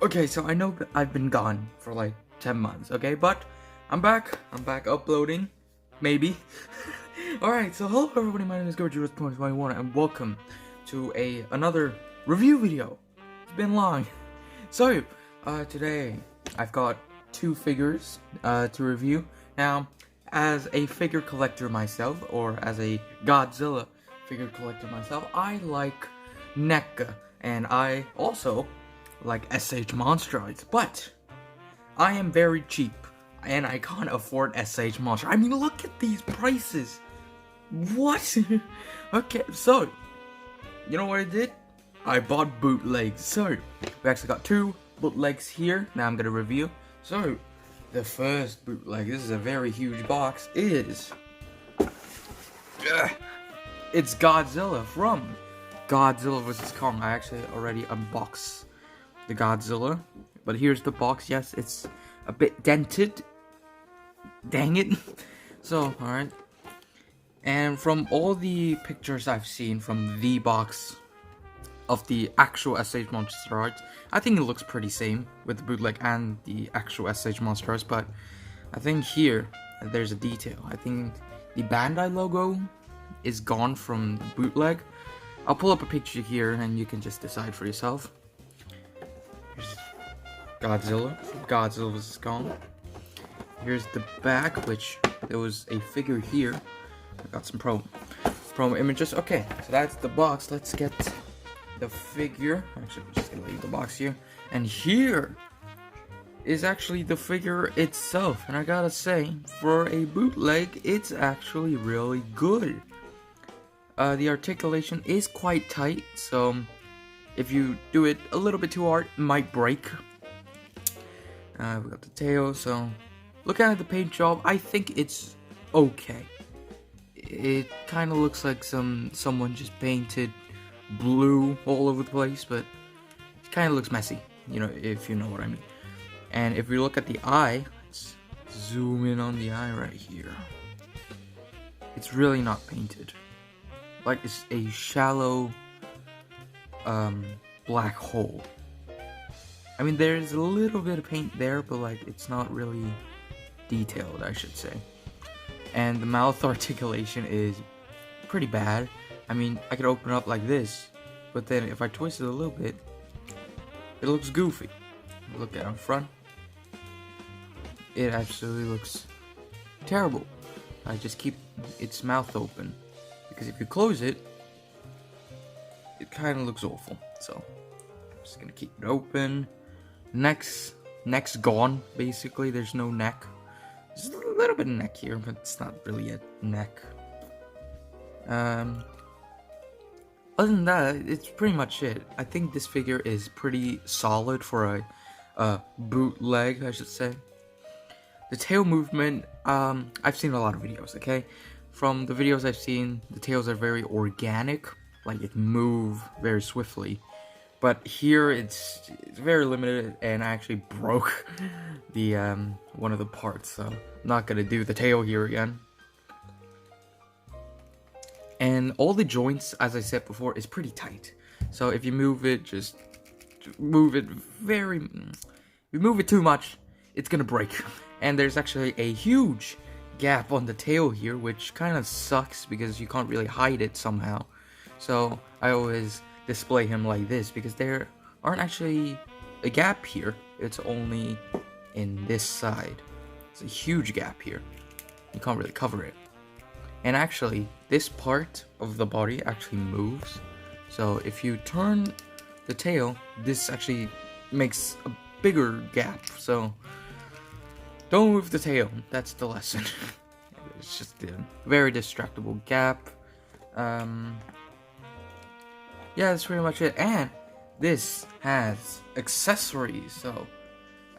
Okay, so I know that I've been gone for like 10 months, okay? But I'm back uploading, maybe. Alright, so hello everybody, my name is Gorgeous2021 and welcome to another review video. It's been long. So, today I've got two figures to review. Now, as a figure collector myself, or as a Godzilla figure collector myself, I like NECA, and I also like SH Monsterarts, but I am very cheap, and I can't afford SH Monster. I mean, look at these prices. What? Okay, so, you know what I did? I bought bootlegs. So, we actually got two bootlegs here. Now I'm gonna review. So, the first bootleg, this is a very huge box, is it's Godzilla from Godzilla vs. Kong. I actually already unboxed the Godzilla, but here's the box. Yes, it's a bit dented. Dang it. So, alright. And from all the pictures I've seen from the box of the actual SH Monsterarts, I think it looks pretty same with the bootleg and the actual SH Monsterarts, but I think here there's a detail. I think the Bandai logo is gone from the bootleg. I'll pull up a picture here and you can just decide for yourself. Here's Godzilla vs. Kong. Here's the back, which there was a figure here. I got some promo images. Okay, so that's the box. Let's get the figure. Actually, we're just gonna leave the box here. And here is actually the figure itself. And I gotta say, for a bootleg, it's actually really good. The articulation is quite tight, so if you do it a little bit too hard, it might break. We got the tail, so looking at the paint job, I think it's okay. It kind of looks like someone just painted blue all over the place, but it kind of looks messy, you know, if you know what I mean. And if we look at the eye, let's zoom in on the eye right here. It's really not painted. Like, it's a shallow black hole. I mean, there's a little bit of paint there, but like, it's not really detailed, I should say. And the mouth articulation is pretty bad. I mean, I could open it up like this, but then if I twist it a little bit, it looks goofy. Look at it in front. It absolutely looks terrible. I just keep its mouth open, because if you close it, it kind of looks awful. So, I'm just gonna keep it open. Neck's gone, basically. There's no neck. There's a little bit of neck here, but it's not really a neck. Other than that, it's pretty much it. I think this figure is pretty solid for a bootleg, I should say. The tail movement, I've seen a lot of videos, okay? From the videos I've seen, the tails are very organic, like it move very swiftly. But here it's very limited, and I actually broke the one of the parts, so I'm not gonna do the tail here again. And all the joints, as I said before, is pretty tight. So if you move it, just move it if you move it too much, it's gonna break. And there's actually a huge gap on the tail here, which kind of sucks because you can't really hide it somehow. So I always display him like this, because there aren't actually a gap here. It's only in this side. It's a huge gap here. You can't really cover it. And actually, this part of the body actually moves. So if you turn the tail, this actually makes a bigger gap. So don't move the tail. That's the lesson. It's just a very distractible gap. Yeah, that's pretty much it. And this has accessories. So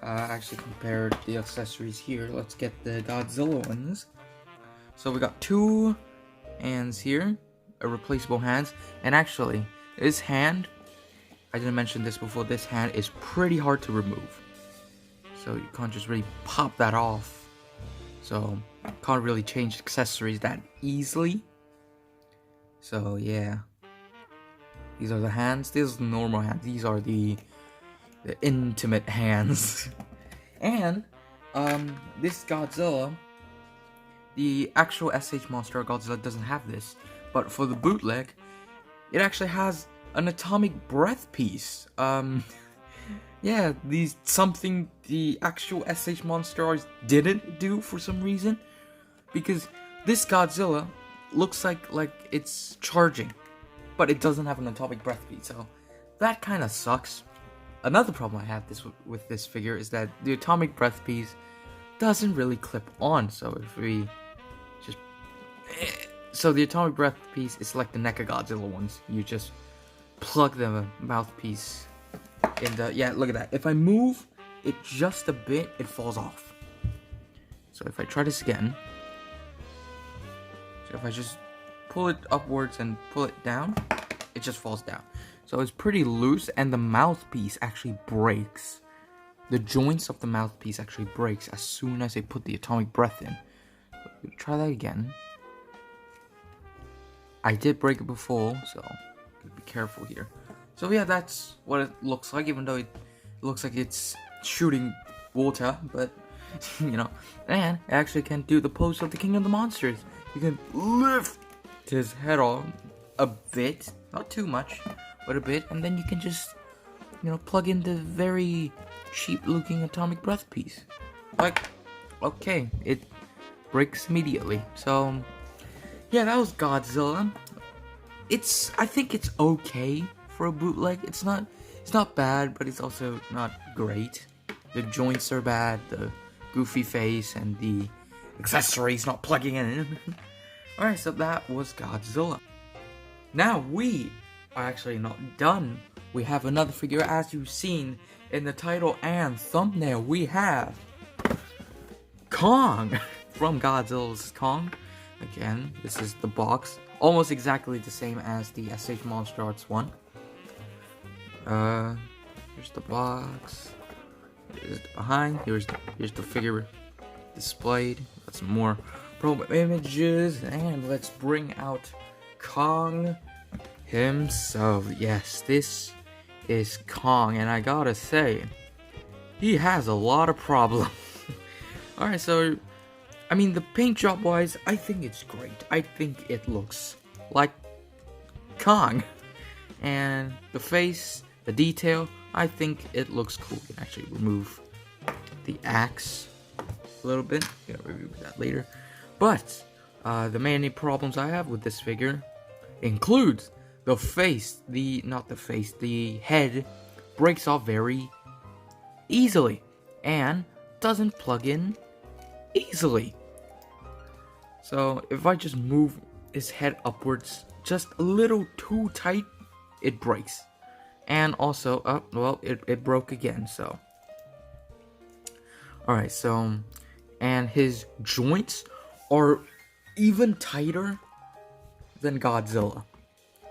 I actually compared the accessories here. Let's get the Godzilla ones. So we got two hands here, a replaceable hands, and actually this hand, I didn't mention this before, this hand is pretty hard to remove. So you can't just really pop that off. So can't really change accessories that easily. So yeah. These are the hands. These are the normal hands. These are the the intimate hands. And this Godzilla, the actual SH Monster Godzilla doesn't have this, but for the bootleg, it actually has an atomic breath piece. Yeah, something the actual SH Monsterarts didn't do for some reason, because this Godzilla looks like it's charging, but it doesn't have an atomic breath piece, so that kind of sucks. Another problem I have with this figure is that the atomic breath piece doesn't really clip on, so if we just... So the atomic breath piece is like the NECA Godzilla ones. You just plug the mouthpiece in the... Yeah, look at that. If I move it just a bit, it falls off. So if I try this again... So if I just pull it upwards and pull it down, it just falls down. So it's pretty loose, and the mouthpiece actually breaks. The joints of the mouthpiece actually breaks as soon as I put the atomic breath in. Try that again. I did break it before, so be careful here. So yeah, that's what it looks like, even though it looks like it's shooting water, but you know. And it actually can do the pose of the King of the Monsters. You can lift his head off a bit, not too much, but a bit, and then you can just, you know, plug in the very cheap-looking atomic breath piece. Like, okay, it breaks immediately. So, yeah, that was Godzilla. I think it's okay for a bootleg. It's not bad, but it's also not great. The joints are bad, the goofy face, and the accessories not plugging in. Alright, so that was Godzilla. Now we are actually not done. We have another figure, as you've seen in the title and thumbnail. We have Kong from Godzilla's Kong. Again, this is the box, almost exactly the same as the SH Monsterarts one. Here's the box. Here's the behind. Here's the figure displayed. Got some more promo images, and let's bring out Kong himself. Yes, this is Kong, and I gotta say, he has a lot of problems. Alright, so, I mean, the paint job wise, I think it's great. I think it looks like Kong. And the face, the detail, I think it looks cool. You can actually remove the axe a little bit. I'm gonna review that later. But, the many problems I have with this figure includes the face, the head breaks off very easily and doesn't plug in easily. So if I just move his head upwards just a little too tight, it breaks. And also, well, it broke again, so. Alright, so, and his joints are even tighter than Godzilla.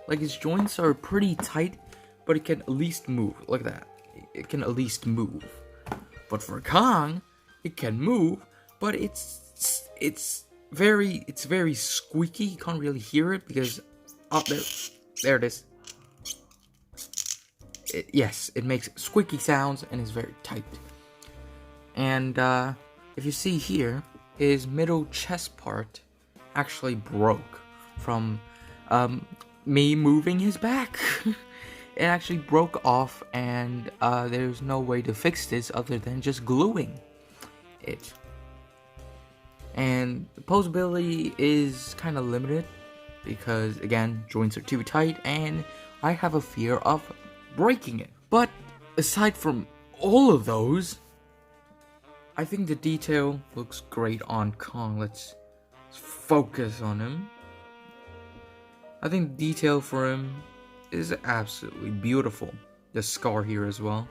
Like, his joints are pretty tight, but it can at least move. Look at that. It can at least move. But for Kong, it can move, but it's very squeaky. You can't really hear it because there it is. Yes, it makes squeaky sounds and is very tight. And if you see here, his middle chest part actually broke from me moving his back. It actually broke off, and there's no way to fix this other than just gluing it. And the posability is kind of limited because, again, joints are too tight, and I have a fear of breaking it. But aside from all of those, I think the detail looks great on Kong. Let's focus on him. I think the detail for him is absolutely beautiful. The scar here as well.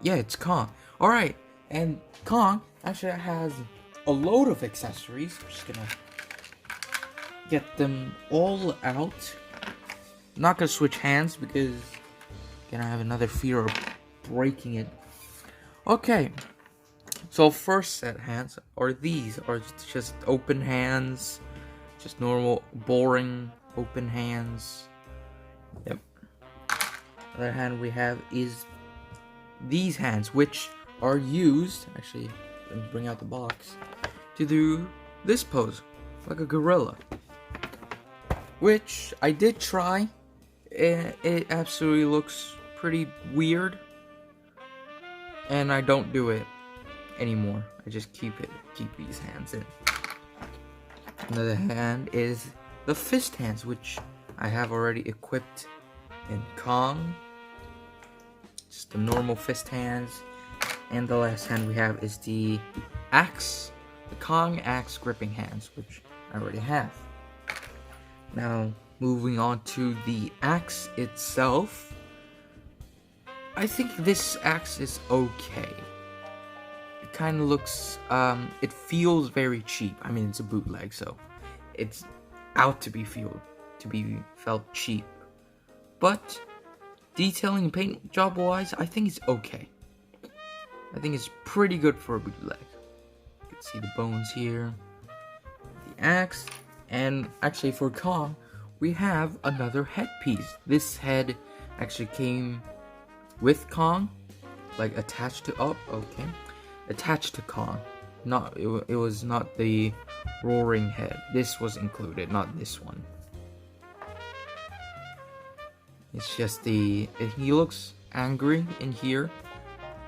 Yeah, it's Kong. Alright, and Kong actually has a load of accessories. I'm just gonna get them all out. I'm not gonna switch hands because again, I have another fear of breaking it. Okay, so first set hands are these, are just open hands. Just normal, boring, open hands. Yep. other hand we have is these hands, which are used, actually, let me bring out the box, to do this pose, like a gorilla. Which I did try. It absolutely looks pretty weird. And I don't do it anymore. I just keep these hands in. Another hand is the fist hands, which I have already equipped in Kong. Just the normal fist hands. And the last hand we have is the axe, the Kong axe gripping hands, which I already have. Now, moving on to the axe itself. I think this axe is okay. It kind of looks, it feels very cheap. I mean, it's a bootleg, so it's out to be felt cheap. But detailing and paint job wise, I think it's okay. I think it's pretty good for a bootleg. You can see the bones here, the axe, and actually for Kong, we have another headpiece. This head actually came with Kong, like attached to, attached to Kong. It was not the roaring head. This was included, not this one. It's just he looks angry in here,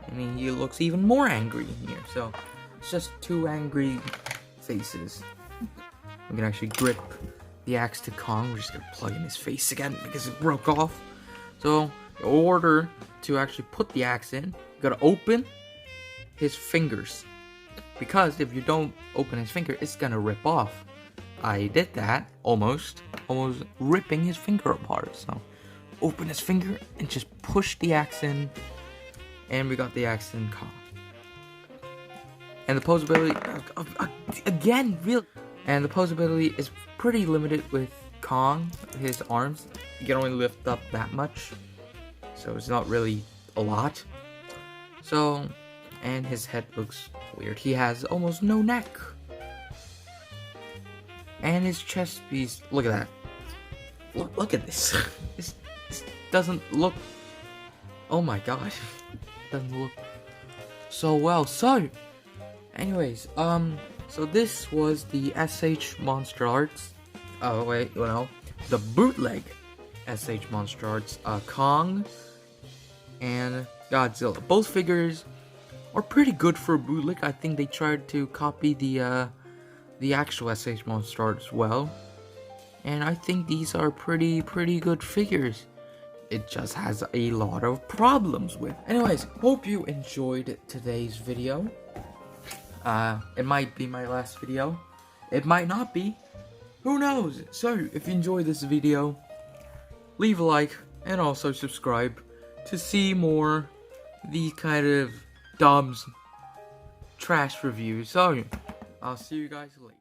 and he looks even more angry in here. So it's just two angry faces. We can actually grip the axe to Kong. We're just gonna plug in his face again because it broke off. So in order to actually put the axe in, you gotta open his fingers, because if you don't open his finger, it's gonna rip off. I did that, almost ripping his finger apart. So open his finger and just push the axe in, and we got the axe in Kong. And the posability, again, and the posability is pretty limited with Kong. His arms, you can only lift up that much, so it's not really a lot. So, and his head looks weird. He has almost no neck. And his chest piece, look at that. Look at this. This doesn't look, oh my god. Doesn't look so well. So, anyways, so this was the SH Monsterarts. Oh wait, well, the bootleg SH Monsterarts, Kong and Godzilla. Both figures are pretty good for a bootleg. I think they tried to copy the actual SH Monsterarts well, and I think these are pretty good figures. It just has a lot of problems with. Anyways, hope you enjoyed today's video. It might be my last video. It might not be. Who knows? So, if you enjoyed this video, leave a like and also subscribe to see more these kind of dumb trash reviews. So, I'll see you guys later.